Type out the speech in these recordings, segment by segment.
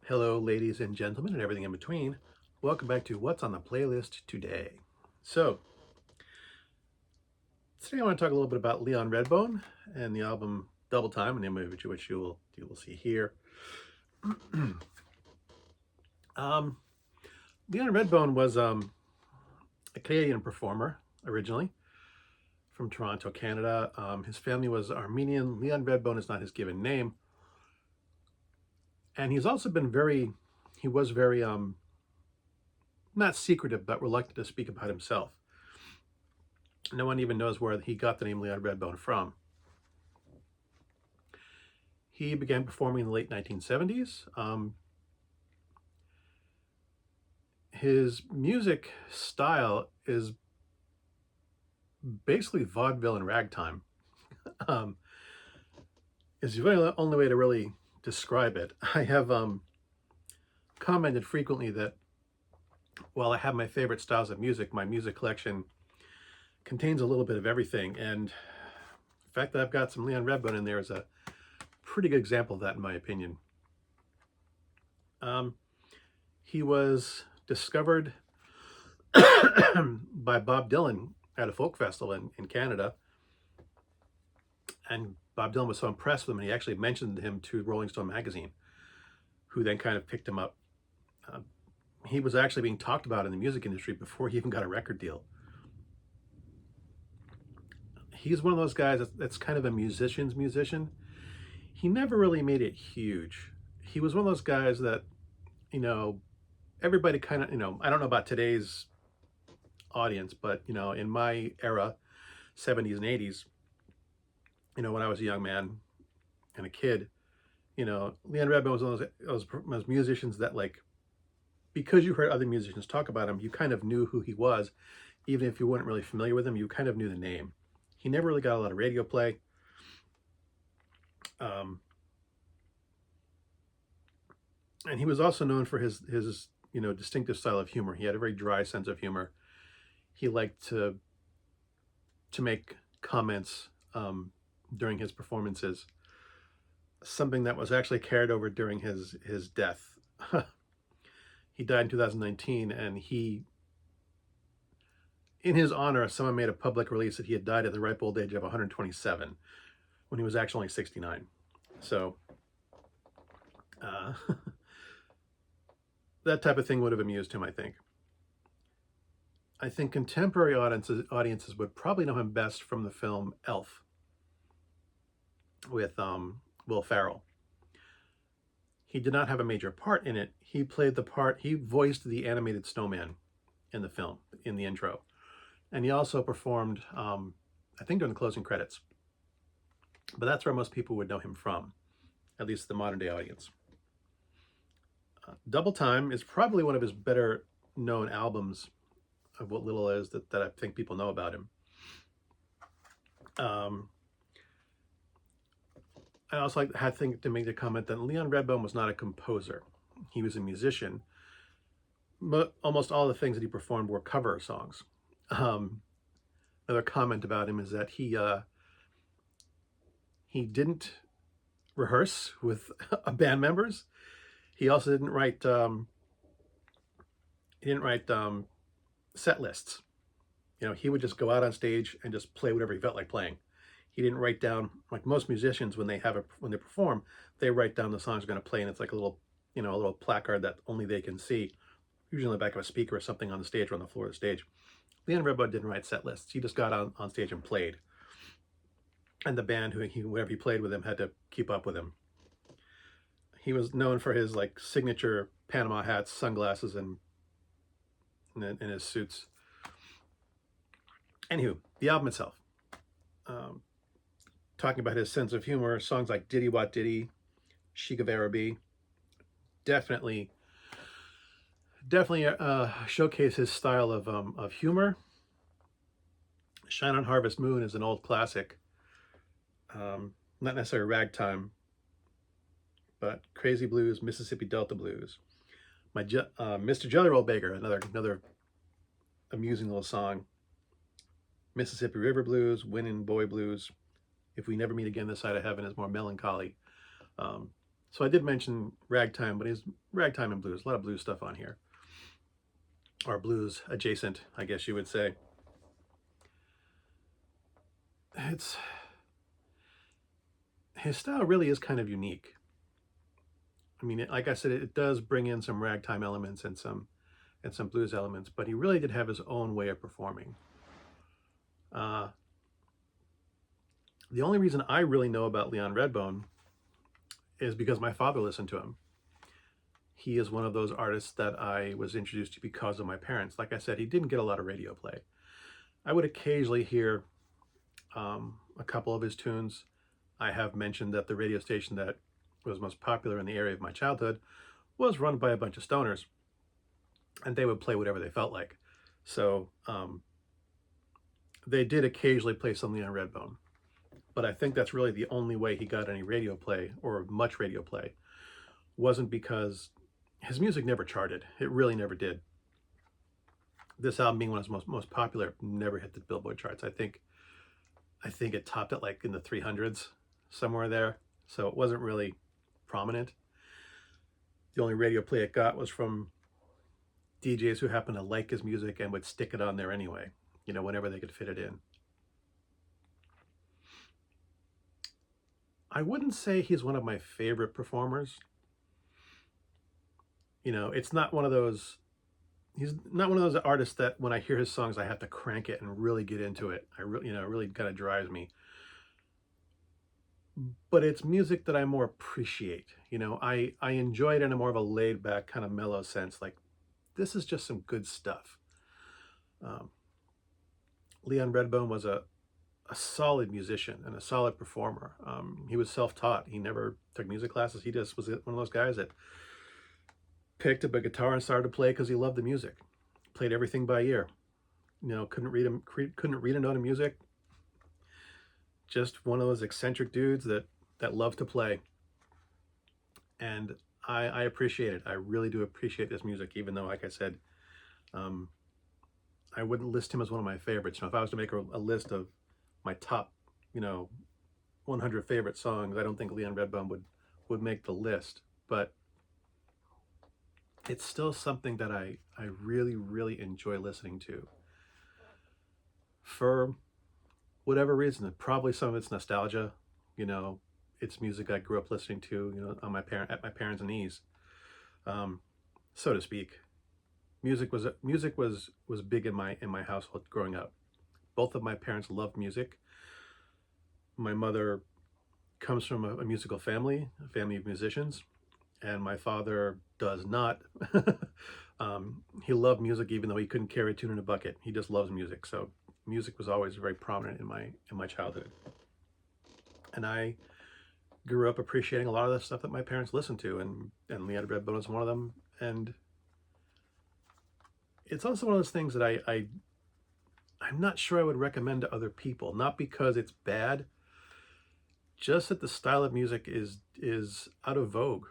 Hello, ladies and gentlemen, and everything in between. Welcome back to What's on the Playlist today. So, today I want to talk a little bit about Leon Redbone and the album Double Time, an image which you will see here. um, Leon Redbone was a Canadian performer originally from Toronto, Canada. His family was Armenian. Leon Redbone is not his given name, and he's also been he was very not secretive, but reluctant to speak about himself. No one even knows where he got the name Leon Redbone from. He began performing in the late 1970s. His music style is basically vaudeville and ragtime. Um, is the only way to really describe it. I have commented frequently that while I have my favorite styles of music, my music collection contains a little bit of everything. And the fact that I've got some Leon Redbone in there is a pretty good example of that, in my opinion. He was discovered by Bob Dylan at a folk festival in Canada. And Bob Dylan was so impressed with him, and he actually mentioned him to Rolling Stone magazine, who then kind of picked him up. Uh, he was actually being talked about in the music industry before he even got a record deal. He's one of those guys that's kind of a musician's musician. He never really made it huge. He was one of those guys that, you know, everybody kind of, I don't know about today's audience, but, in my era, 70s and 80s, when I was a young man and a kid, Leon Redbone was one of those musicians that, like, because you heard other musicians talk about him, you kind of knew who he was. Even if you weren't really familiar with him, you kind of knew the name. He never really got a lot of radio play. And he was also known for his distinctive style of humor. He had a very dry sense of humor. He liked to make comments during his performances, something that was actually carried over during his death. He died in 2019, and in his honor, someone made a public release that he had died at the ripe old age of 127, when he was actually only 69. So that type of thing would have amused him, I think. I think contemporary audiences would probably know him best from the film Elf with Will Ferrell. He did not have a major part in it. He played the part, he voiced the animated snowman in the film, in the intro. And he also performed, I think, during the closing credits. But that's where most people would know him from, at least the modern day audience. Double Time is probably one of his better known albums of what little is that I think people know about him. I also had to make the comment that Leon Redbone was not a composer. He was a musician. But almost all the things that he performed were cover songs. Another comment about him is that he didn't rehearse with band members. He also didn't write set lists. He would just go out on stage and just play whatever he felt like playing. He didn't write down, like most musicians when they perform, they write down the songs they're going to play, and it's like a little placard that only they can see, usually on the back of a speaker or something on the stage or on the floor of the stage. Leon Redbone didn't write set lists. He just got on stage and played, and the band whoever he played with him had to keep up with him. He was known for his signature Panama hats, sunglasses, and his suits. Anywho, the album itself. Talking about his sense of humor, songs like Diddy Wat Diddy, Chic of Araby, definitely showcase his style of humor. Shine on Harvest Moon is an old classic. Not necessarily ragtime, but Crazy Blues, Mississippi Delta Blues. Mr. Jelly Roll Baker, another amusing little song. Mississippi River Blues, Winnin' Boy Blues. If We Never Meet Again This Side of Heaven is more melancholy. So I did mention ragtime, but he's ragtime and blues. A lot of blues stuff on here, or blues adjacent, I guess you would say. It's his style really is kind of unique. I mean, like I said, it does bring in some ragtime elements and some blues elements, but he really did have his own way of performing. Uh, the only reason I really know about Leon Redbone is because my father listened to him. He is one of those artists that I was introduced to because of my parents. Like I said, he didn't get a lot of radio play. I would occasionally hear a couple of his tunes. I have mentioned that the radio station that was most popular in the area of my childhood was run by a bunch of stoners, and they would play whatever they felt like. So they did occasionally play something on Redbone, but I think that's really the only way he got any radio play or much radio play. Wasn't because his music never charted. It really never did. This album, being one of his most popular, never hit the Billboard charts. I think it topped it like in the 300s, somewhere there. So it wasn't really prominent. The only radio play it got was from DJs who happened to like his music and would stick it on there anyway, you know, whenever they could fit it in. I wouldn't say he's one of my favorite performers. You know, it's not one of those, he's not one of those artists that when I hear his songs, I have to crank it and really get into it. You know, it really kind of drives me. But it's music that I more appreciate. You know, I enjoy it in a more of a laid back kind of mellow sense. Like, this is just some good stuff. Um, Leon Redbone was a solid musician and a solid performer. He was self-taught. He never took music classes. He just was one of those guys that picked up a guitar and started to play because he loved the music. Played everything by ear. You know, couldn't read a note of music. Just one of those eccentric dudes that loved to play. And I appreciate it. I really do appreciate this music, even though, like I said, I wouldn't list him as one of my favorites. You know, if I was to make a list of my top, you know, 100 favorite songs, I don't think Leon Redbone would make the list. But it's still something that I really, really enjoy listening to. For whatever reason, probably some of it's nostalgia. You know, it's music I grew up listening to, you know, on at my parents' knees, so to speak. Music was big in my household growing up. Both of my parents loved music. My mother comes from a musical family, a family of musicians, and my father does not. He loved music even though he couldn't carry a tune in a bucket. He just loves music. So music was always very prominent in my childhood. And I grew up appreciating a lot of the stuff that my parents listened to, and Leon Redbone is one of them. And it's also one of those things that I'm not sure I would recommend to other people, not because it's bad, just that the style of music is out of vogue.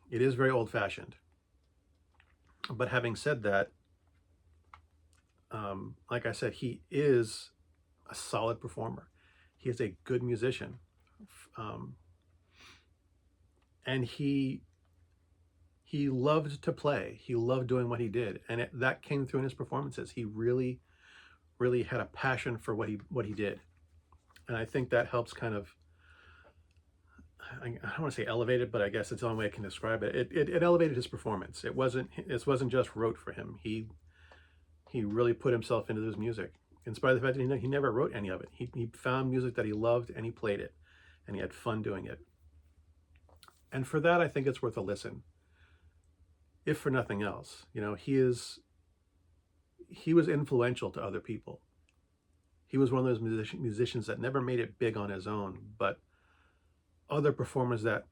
It is very old-fashioned. But having said that, like I said, he is a solid performer. He is a good musician. And he loved to play. He loved doing what he did. And that came through in his performances. He really, really had a passion for what he did. And I think that helps kind of, I don't want to say elevated, but I guess it's the only way I can describe it. It elevated his performance. It wasn't just rote for him. He really put himself into his music. In spite of the fact that he never wrote any of it. He found music that he loved and he played it. And he had fun doing it. And for that, I think it's worth a listen. If for nothing else. You know, he was influential to other people. He was one of those musicians that never made it big on his own, but other performers that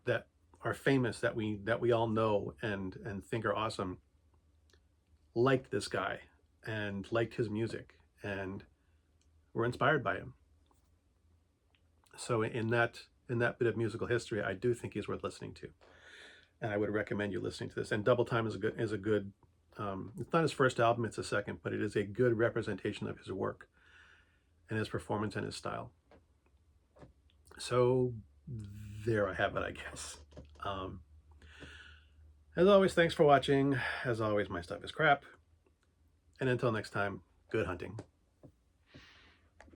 are famous, that we all know and think are awesome, liked this guy and liked his music and were inspired by him. So in that bit of musical history, I do think he's worth listening to, and I would recommend you listening to this. And Double Time is a good. It's not his first album; it's his second, but it is a good representation of his work and his performance and his style. So there I have it, I guess. Um, as always, thanks for watching. As always, my stuff is crap. And until next time, good hunting.